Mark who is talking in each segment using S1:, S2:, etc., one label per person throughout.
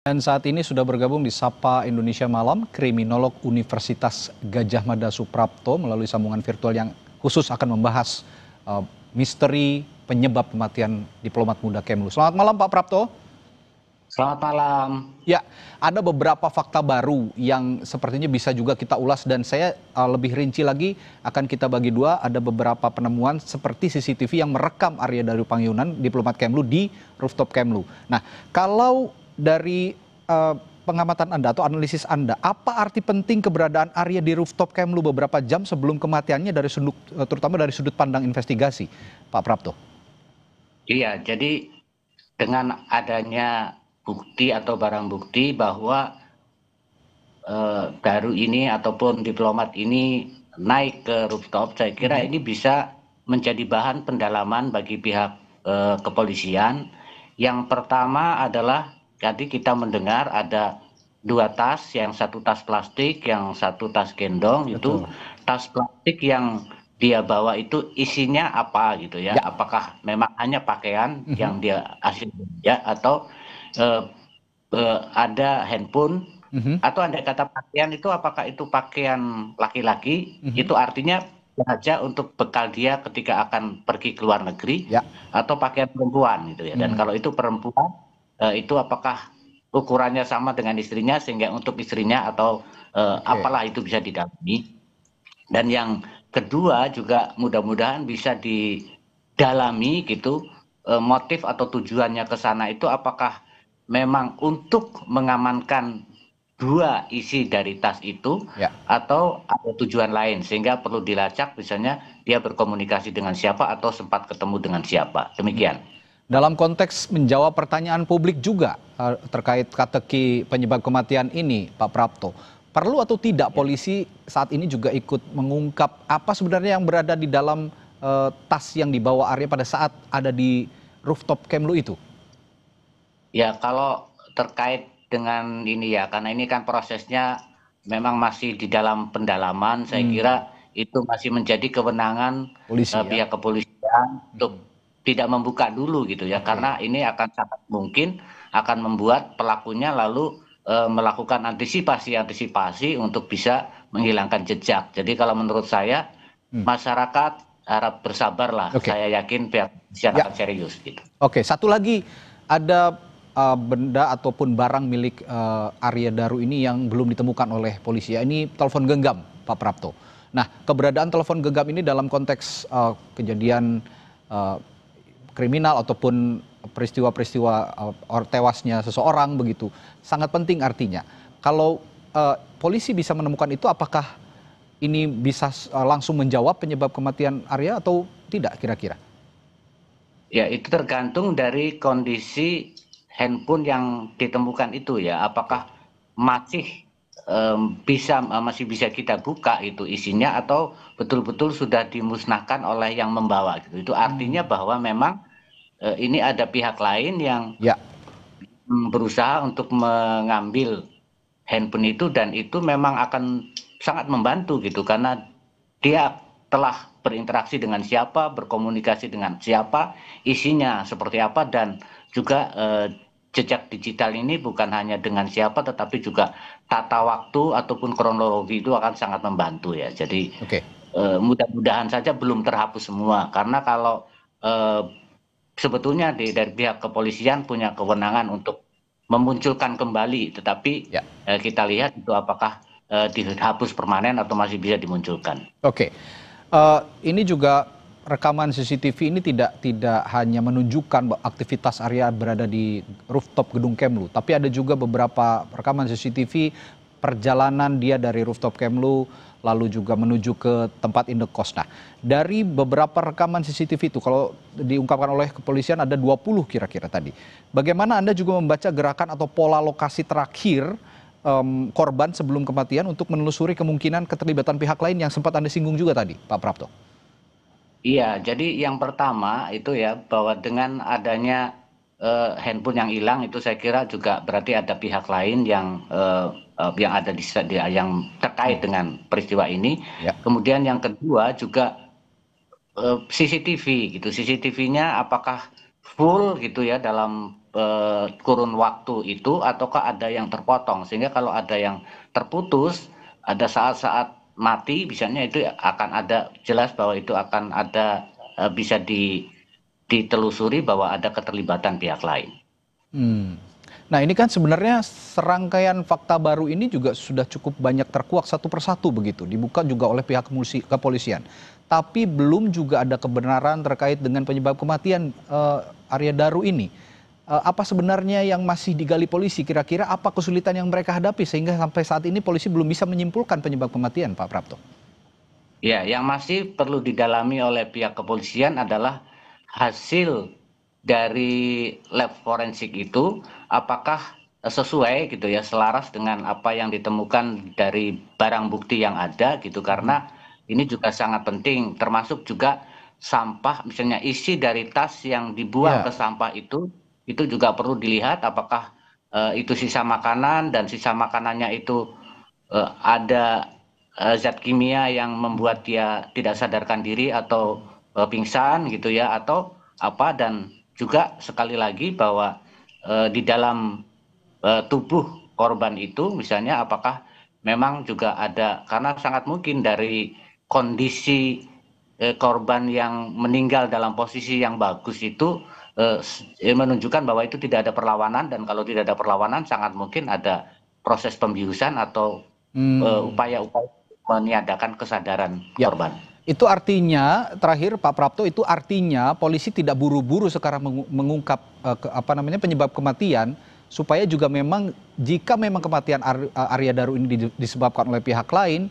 S1: Dan saat ini sudah bergabung di Sapa Indonesia Malam, kriminolog Universitas Gadjah Mada Suprapto melalui sambungan virtual yang khusus akan membahas misteri penyebab kematian diplomat muda Kemlu. Selamat malam Pak Prapto.
S2: Selamat malam.
S1: Ya, ada beberapa fakta baru yang sepertinya bisa juga kita ulas dan saya lebih rinci lagi akan kita bagi dua. Ada beberapa penemuan seperti CCTV yang merekam Arya Daru Pangyunan, diplomat Kemlu di rooftop Kemlu. Nah, kalau dari pengamatan Anda atau analisis Anda, apa arti penting keberadaan Arya di rooftop Kemlu beberapa jam sebelum kematiannya dari terutama dari sudut pandang investigasi, Pak Prapto?
S2: Iya, jadi dengan adanya bukti atau barang bukti bahwa Daru ini ataupun diplomat ini naik ke rooftop, saya kira ini bisa menjadi bahan pendalaman bagi pihak kepolisian. Yang pertama adalah tadi kita mendengar ada dua tas, yang satu tas plastik, yang satu tas gendong. Itu tas plastik yang dia bawa itu isinya apa gitu ya? Apakah memang hanya pakaian yang dia ya, atau ada handphone, atau andai kata pakaian itu apakah itu pakaian laki-laki, itu artinya saja untuk bekal dia ketika akan pergi ke luar negeri, atau pakaian perempuan gitu ya. Dan kalau itu perempuan, itu apakah ukurannya sama dengan istrinya sehingga untuk istrinya atau apalah itu bisa didalami. Dan yang kedua juga mudah-mudahan bisa didalami gitu, motif atau tujuannya ke sana itu apakah memang untuk mengamankan dua isi dari tas itu, atau ada tujuan lain sehingga perlu dilacak, misalnya dia berkomunikasi dengan siapa atau sempat ketemu dengan siapa. Demikian.
S1: Dalam konteks menjawab pertanyaan publik juga terkait teka-teki penyebab kematian ini, Pak Prapto, perlu atau tidak polisi saat ini juga ikut mengungkap apa sebenarnya yang berada di dalam tas yang dibawa Arya pada saat ada di rooftop Kemlu itu?
S2: Ya, kalau terkait dengan ini ya, karena ini kan prosesnya memang masih di dalam pendalaman, saya kira itu masih menjadi kewenangan pihak kepolisian untuk tidak membuka dulu gitu ya, karena ini akan sangat mungkin akan membuat pelakunya lalu melakukan antisipasi untuk bisa menghilangkan jejak. Jadi kalau menurut saya masyarakat harap bersabarlah. Saya yakin pihak kepolisian akan serius gitu.
S1: Oke, satu lagi, ada benda ataupun barang milik Arya Daru ini yang belum ditemukan oleh polisi. Ini telepon genggam, Pak Prapto. Nah, keberadaan telepon genggam ini dalam konteks kejadian kriminal ataupun peristiwa-peristiwa tewasnya seseorang begitu sangat penting artinya. Kalau polisi bisa menemukan itu, apakah ini bisa langsung menjawab penyebab kematian Arya atau tidak kira-kira?
S2: Ya, itu tergantung dari kondisi handphone yang ditemukan itu ya, apakah masih masih bisa kita buka itu isinya, atau betul-betul sudah dimusnahkan oleh yang membawa gitu. Itu artinya bahwa memang ini ada pihak lain yang berusaha untuk mengambil handphone itu, dan itu memang akan sangat membantu gitu, karena dia telah berinteraksi dengan siapa, berkomunikasi dengan siapa, isinya seperti apa, dan juga jejak digital ini bukan hanya dengan siapa tetapi juga tata waktu ataupun kronologi itu akan sangat membantu ya. Jadi mudah-mudahan saja belum terhapus semua, karena kalau sebetulnya dari pihak kepolisian punya kewenangan untuk memunculkan kembali, tetapi kita lihat itu apakah dihapus permanen atau masih bisa dimunculkan.
S1: Ini juga rekaman CCTV ini tidak hanya menunjukkan aktivitas Arya berada di rooftop gedung Kemlu, tapi ada juga beberapa rekaman CCTV perjalanan dia dari rooftop Kemlu lalu juga menuju ke tempat indekos. Nah, dari beberapa rekaman CCTV itu, kalau diungkapkan oleh kepolisian ada 20 kira-kira tadi. Bagaimana Anda juga membaca gerakan atau pola lokasi terakhir korban sebelum kematian untuk menelusuri kemungkinan keterlibatan pihak lain yang sempat Anda singgung juga tadi, Pak Prapto?
S2: Iya, jadi yang pertama itu ya, bahwa dengan adanya handphone yang hilang itu saya kira juga berarti ada pihak lain yang ada yang terkait dengan peristiwa ini. Kemudian yang kedua juga CCTV gitu, CCTV-nya apakah full gitu ya dalam kurun waktu itu ataukah ada yang terpotong? Sehingga kalau ada yang terputus, ada saat-saat mati misalnya itu akan ada jelas bahwa itu akan ada bisa ditelusuri bahwa ada keterlibatan pihak lain.
S1: Nah ini kan sebenarnya serangkaian fakta baru ini juga sudah cukup banyak terkuak satu persatu begitu, dibuka juga oleh pihak kepolisian. Tapi belum juga ada kebenaran terkait dengan penyebab kematian Arya Daru ini. Apa sebenarnya yang masih digali polisi? Kira-kira apa kesulitan yang mereka hadapi sehingga sampai saat ini polisi belum bisa menyimpulkan penyebab kematian, Pak Prapto?
S2: Ya, yang masih perlu didalami oleh pihak kepolisian adalah hasil dari lab forensik itu apakah sesuai gitu ya, selaras dengan apa yang ditemukan dari barang bukti yang ada gitu, karena ini juga sangat penting, termasuk juga sampah misalnya isi dari tas yang dibuang ke
S1: Ya.
S2: sampah itu juga perlu dilihat apakah itu sisa makanan dan sisa makanannya itu ada zat kimia yang membuat dia tidak sadarkan diri atau pingsan gitu ya, atau apa. Dan juga sekali lagi bahwa di dalam tubuh korban itu misalnya apakah memang juga ada, karena sangat mungkin dari kondisi korban yang meninggal dalam posisi yang bagus itu menunjukkan bahwa itu tidak ada perlawanan, dan kalau tidak ada perlawanan sangat mungkin ada proses pembiusan atau upaya-upaya meniadakan kesadaran
S1: Ya,
S2: korban.
S1: itu artinya terakhir Pak Prapto, itu artinya polisi tidak buru-buru sekarang mengungkap penyebab kematian, supaya juga memang jika memang kematian Arya Daru ini disebabkan oleh pihak lain,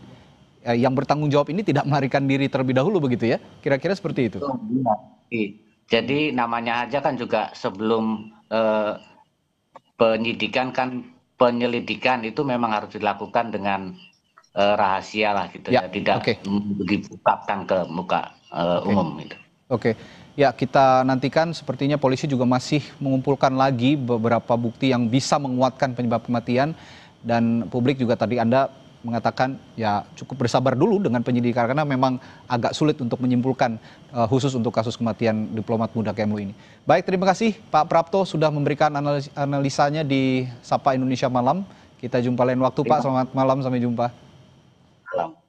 S1: yang bertanggung jawab ini tidak melarikan diri terlebih dahulu begitu ya? Kira-kira seperti itu.
S2: Jadi namanya aja kan juga sebelum penyelidikan itu memang harus dilakukan dengan rahasia lah gitu ya, tidak diungkapkan ke muka umum gitu.
S1: Oke. Ya, kita nantikan, sepertinya polisi juga masih mengumpulkan lagi beberapa bukti yang bisa menguatkan penyebab kematian, dan publik juga tadi Anda mengatakan ya cukup bersabar dulu dengan penyidikan karena memang agak sulit untuk menyimpulkan khusus untuk kasus kematian diplomat muda Kemlu ini. Baik, terima kasih Pak Prapto sudah memberikan analisanya di Sapa Indonesia Malam. Kita jumpa lain waktu Pak, selamat malam, sampai jumpa.
S2: Malam.